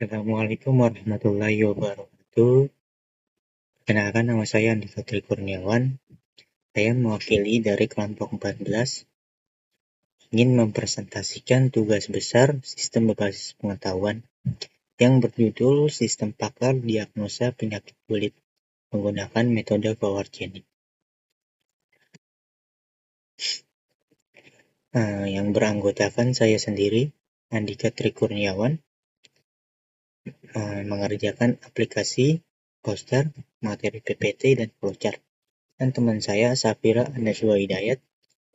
Assalamualaikum warahmatullahi wabarakatuh. Perkenalkan, nama saya Andika Tri Kurniawan. Saya mewakili dari kelompok 14 ingin mempresentasikan tugas besar sistem berbasis pengetahuan yang berjudul Sistem Pakar Diagnosa Penyakit Kulit menggunakan metode power chaining. Yang beranggotakan saya sendiri, Andika Tri Kurniawan, mengerjakan aplikasi, poster, materi PPT, dan flowchart. Dan teman saya, Safira Najwa Hidayat,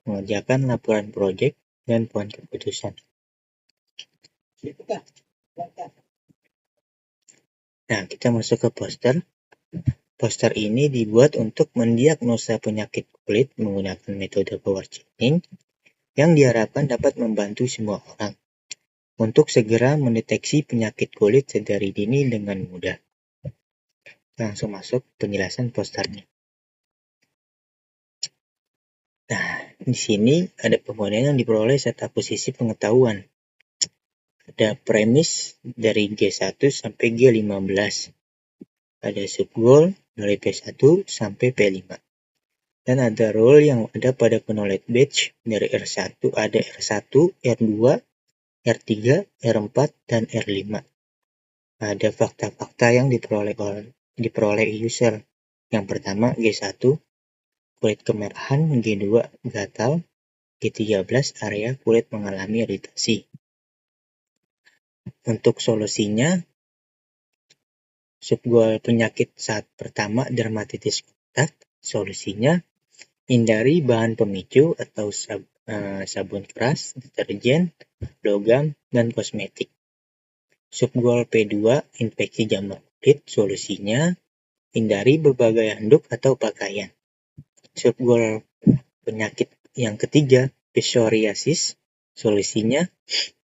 mengerjakan laporan proyek dan poin keputusan. Nah, kita masuk ke poster. Poster ini dibuat untuk mendiagnosa penyakit kulit menggunakan metode power chaining yang diharapkan dapat membantu semua orang untuk segera mendeteksi penyakit kulit sedari dini dengan mudah. Langsung masuk penjelasan posternya. Nah, di sini ada komponen yang diperoleh serta posisi pengetahuan. Ada premis dari G1 sampai G15. Ada subgoal dari P1 sampai P5. Dan ada role yang ada pada knowledge batch dari R1. Ada R1, R2, R3, R4, dan R5. Ada fakta-fakta yang diperoleh user. Yang pertama G1, kulit kemerahan, G2, gatal, G13, area kulit mengalami iritasi. Untuk solusinya, subgoal penyakit saat pertama dermatitis kontak, solusinya hindari bahan pemicu atau sabun keras, deterjen, logam, dan kosmetik. Subgoal P2 infeksi jamur kulit, solusinya hindari berbagai handuk atau pakaian. Subgoal penyakit yang ketiga, psoriasis, solusinya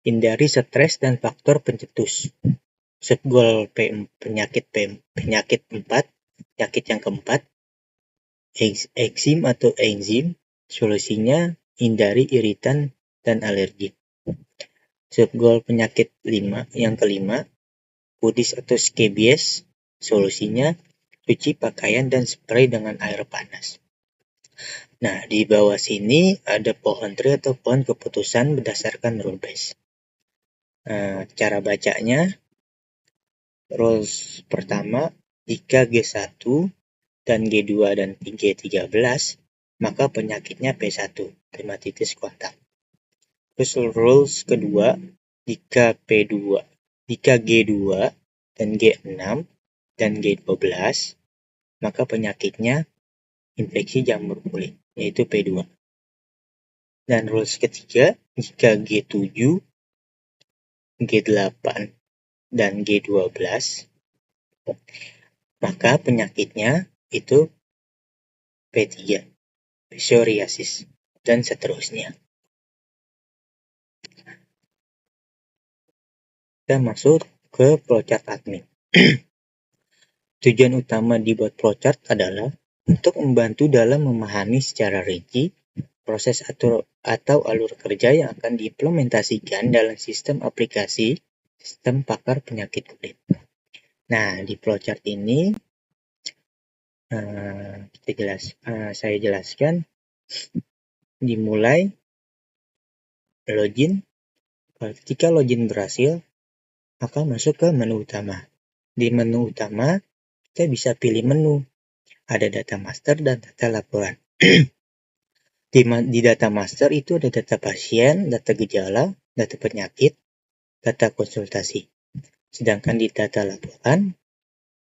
hindari stres dan faktor pencetus. Subgoal penyakit 4, penyakit yang keempat, eksim atau enzim, solusinya hindari iritan dan alergi. Subgoal penyakit 5, yang kelima, kudis atau scabies, solusinya cuci pakaian dan spray dengan air panas. Nah, di bawah sini ada pohon tri atau pohon keputusan berdasarkan rule base. Cara bacanya, rules pertama, jika G1 dan G2 dan G13, maka penyakitnya P1, dermatitis kontak. Terus rules kedua, jika G2 dan G6 dan G12, maka penyakitnya infeksi jamur kulit, yaitu P2. Dan rules ketiga, jika G7, G8, dan G12, maka penyakitnya itu P3, psoriasis, dan seterusnya. Kita masuk ke flowchart admin. Tujuan utama dibuat flowchart adalah untuk membantu dalam memahami secara rinci proses atau alur kerja yang akan diimplementasikan dalam sistem aplikasi sistem pakar penyakit kulit. Nah, di flowchart ini saya jelaskan dimulai login. Ketika login berhasil, maka masuk ke menu utama. Di menu utama, kita bisa pilih menu. Ada data master dan data laporan. Di data master itu ada data pasien, data gejala, data penyakit, data konsultasi. Sedangkan di data laporan,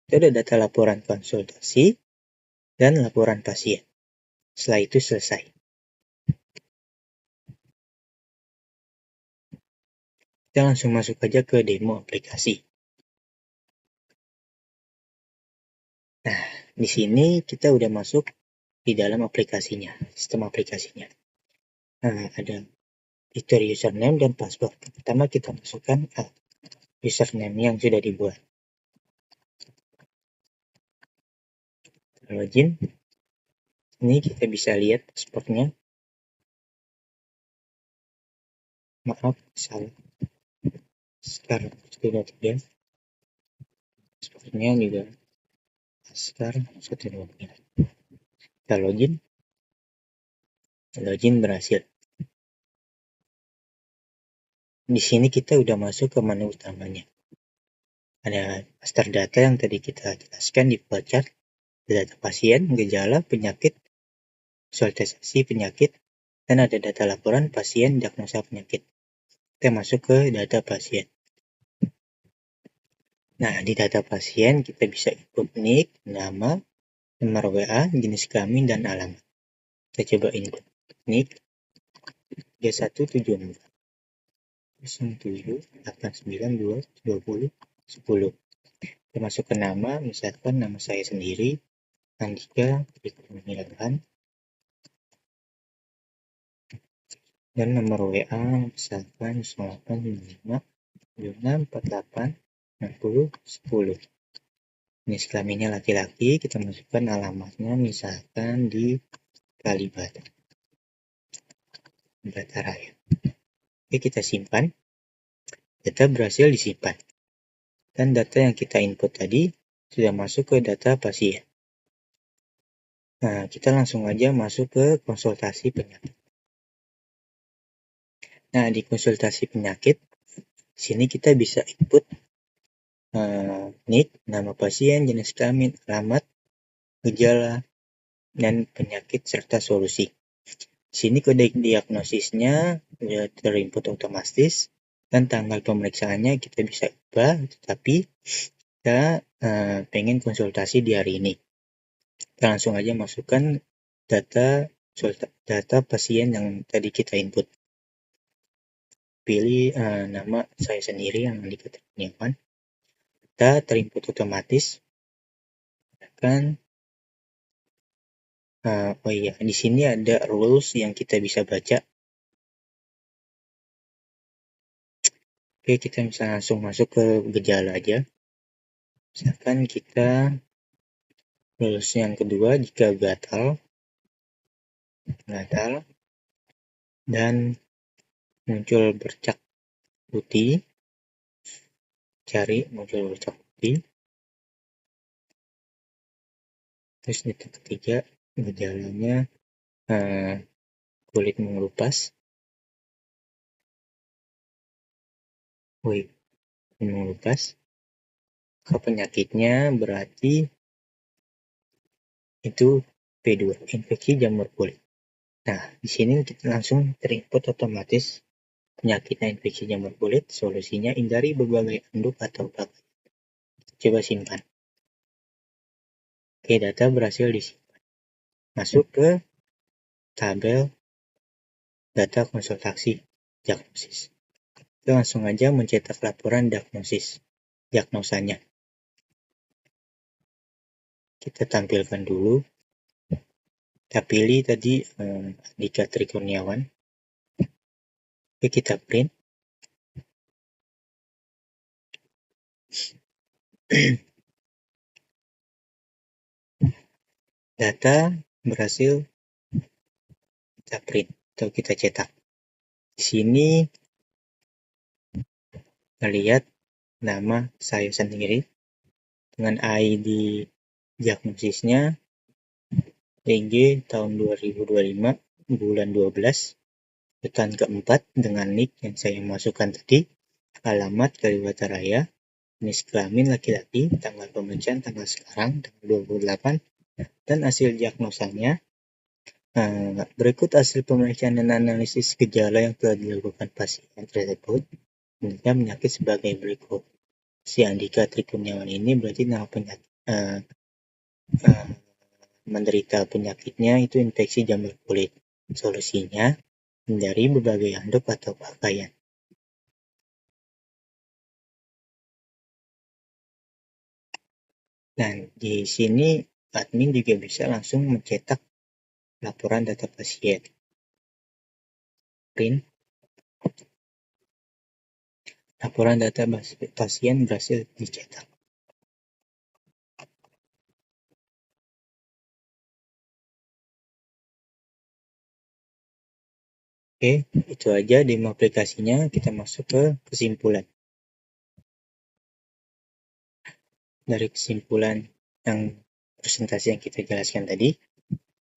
itu ada data laporan konsultasi dan laporan pasien. Setelah itu selesai. Kita langsung masuk aja ke demo aplikasi. Nah, di sini kita udah masuk di dalam aplikasinya, sistem aplikasinya. Nah, ada fitur username dan password. Pertama kita masukkan username yang sudah dibuat. Login. Ini kita bisa lihat passwordnya. Maaf, salah. Sekarang sudah 3. Passwordnya juga Askar 129. Kita login berhasil. Di sini kita udah masuk ke menu utamanya. Ada master data yang tadi kita jelaskan di flowchart, data pasien, gejala, penyakit, visualisasi penyakit, dan ada data laporan pasien, diagnosa penyakit. Kita masuk ke data pasien. Nah, di data pasien kita bisa input NIK, nama, nomor WA, jenis kelamin, dan alamat. Kita coba input NIK 3174 07892010. Kita masuk ke nama, misalkan nama saya sendiri, Andika Kurniawan, dan nomor WA misalkan 085576486010. Jenis kelaminnya laki-laki, kita masukkan alamatnya misalkan di Kalibata Raya. Oke, kita simpan. Data berhasil disimpan. Dan data yang kita input tadi sudah masuk ke data pasien. Nah, kita langsung aja masuk ke konsultasi penyakit. Nah, di konsultasi penyakit, sini kita bisa input NIK, nama pasien, jenis kelamin, alamat, gejala, dan penyakit serta solusi. Di sini kode diagnosisnya sudah terinput otomatis dan tanggal pemeriksaannya kita bisa ubah, tetapi kita pengen konsultasi di hari ini. Kita langsung aja masukkan data pasien yang tadi kita input. Pilih nama saya sendiri yang Andika Kurniawan. Data terinput otomatis. Kan di sini ada rules yang kita bisa baca. Oke, kita bisa langsung masuk ke gejala aja. Misalkan kita rules yang kedua, jika gatal dan muncul bercak putih, cari muncul bercak putih. Terus titik ketiga, gejalanya kulit mengelupas. Mengelupas. Penyakitnya berarti itu P2, infeksi jamur kulit. Nah, di sini kita langsung terinput otomatis penyakitnya infeksi jamur kulit, solusinya hindari berbagai anduk atau bakteri. Coba simpan. Oke, data berhasil disimpan. Masuk ke tabel data konsultasi diagnosis. Kita langsung aja mencetak laporan diagnosanya. Kita tampilkan dulu. Kita pilih tadi Andika Kurniawan. Oke, kita print. Data berhasil kita print atau kita cetak. Di sini melihat nama saya sendiri dengan ID diagnosisnya DG tahun 2025 bulan 12 urutan keempat dengan NIK yang saya masukkan tadi, alamat Kalibata Raya, jenis kelamin laki-laki, tanggal pemeriksaan tanggal sekarang tanggal 28, dan hasil diagnosanya. Berikut hasil pemeriksaan dan analisis gejala yang telah dilakukan pasien tersebut menderita penyakit sebagai berikut. Si Andika Kurniawan ini berarti nama penyakit menderita penyakitnya itu infeksi jamur kulit. Solusinya hindari berbagai handuk atau pakaian. Dan di sini admin juga bisa langsung mencetak laporan data pasien. Print. Laporan data pasien berhasil dicetak. Oke, itu aja demo aplikasinya. Kita masuk ke kesimpulan. dari kesimpulan yang presentasi yang kita jelaskan tadi,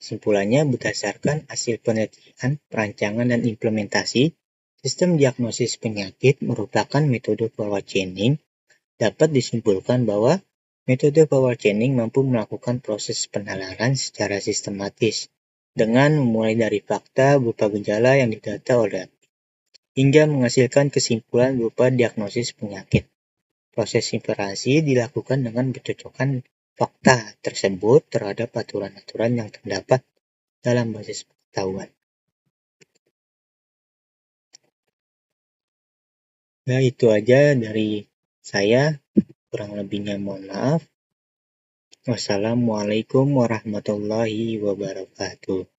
kesimpulannya berdasarkan hasil penelitian, perancangan, dan implementasi, sistem diagnosis penyakit merupakan metode forward chaining. Dapat disimpulkan bahwa metode forward chaining mampu melakukan proses penalaran secara sistematis dengan memulai dari fakta berupa gejala yang didata oleh hingga menghasilkan kesimpulan berupa diagnosis penyakit. Proses inferensi dilakukan dengan pencocokan fakta tersebut terhadap aturan-aturan yang terdapat dalam basis pengetahuan. Nah, itu aja dari saya. Kurang lebihnya mohon maaf. Wassalamualaikum warahmatullahi wabarakatuh.